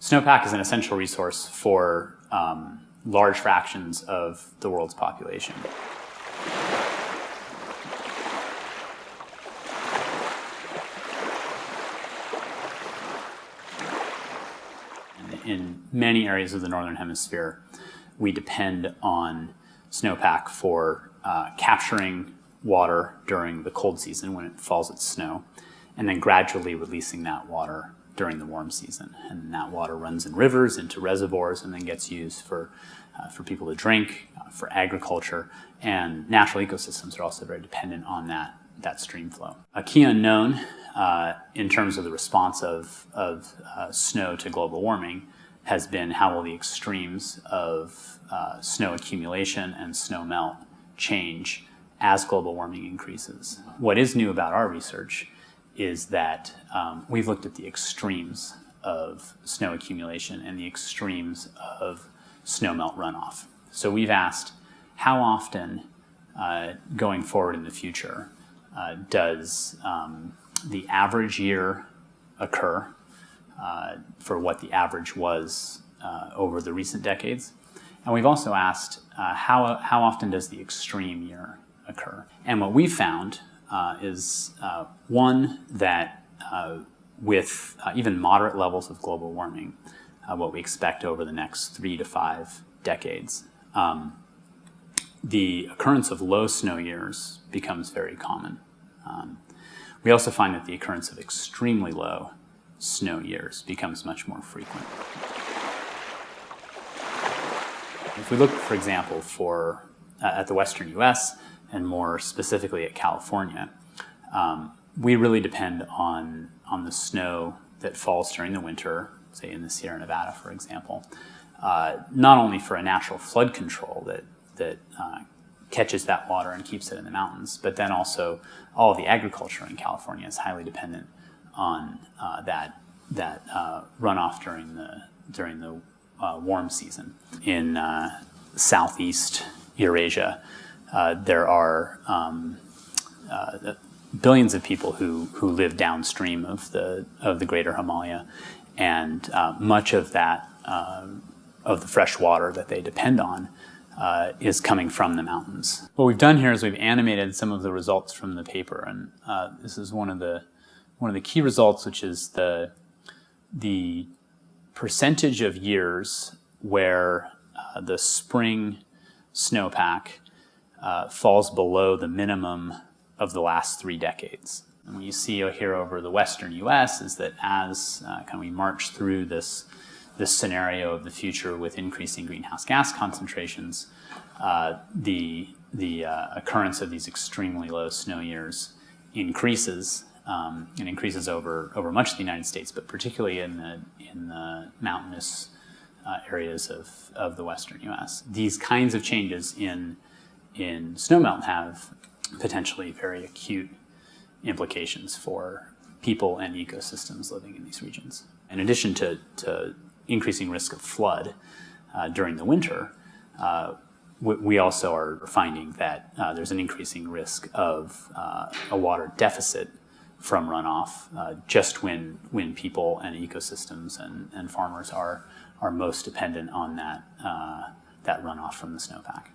Snowpack is an essential resource for large fractions of the world's population. In many areas of the Northern Hemisphere, we depend on snowpack for capturing water during the cold season when it falls as snow, and then gradually releasing that water during the warm season. And that water runs in rivers, into reservoirs, and then gets used for people to drink, for agriculture, and natural ecosystems are also very dependent on that stream flow. A key unknown in terms of the response of snow to global warming has been how will the extremes of snow accumulation and snow melt change as global warming increases. What is new about our research is that we've looked at the extremes of snow accumulation and the extremes of snowmelt runoff. So we've asked how often going forward in the future does the average year occur for what the average was over the recent decades. And we've also asked how often does the extreme year occur. And what we've found is one, that with even moderate levels of global warming, what we expect over the next 3 to 5 decades, the occurrence of low snow years becomes very common. We also find that the occurrence of extremely low snow years becomes much more frequent. If we look, for example, at the western US and more specifically at California, we really depend on the snow that falls during the winter, say in the Sierra Nevada, for example, not only for a natural flood control that catches that water and keeps it in the mountains, but then also all of the agriculture in California is highly dependent on that runoff during the warm season. In southeast Eurasia, there are billions of people who live downstream of the greater Himalaya, and much of that of the fresh water that they depend on is coming from the mountains. What we've done here is we've animated some of the results from the paper, and this is one of the key results, which is the percentage of years where the spring snowpack falls below the minimum of the last 3 decades. And what you see here over the western U.S. is that as we march through this scenario of the future with increasing greenhouse gas concentrations, the occurrence of these extremely low snow years increases. And increases over much of the United States, but particularly in the mountainous areas of the western U.S. These kinds of changes in snowmelt have potentially very acute implications for people and ecosystems living in these regions. In addition to increasing risk of flood during the winter, we also are finding that there's an increasing risk of a water deficit from runoff just when people and ecosystems and farmers are most dependent on that runoff from the snowpack.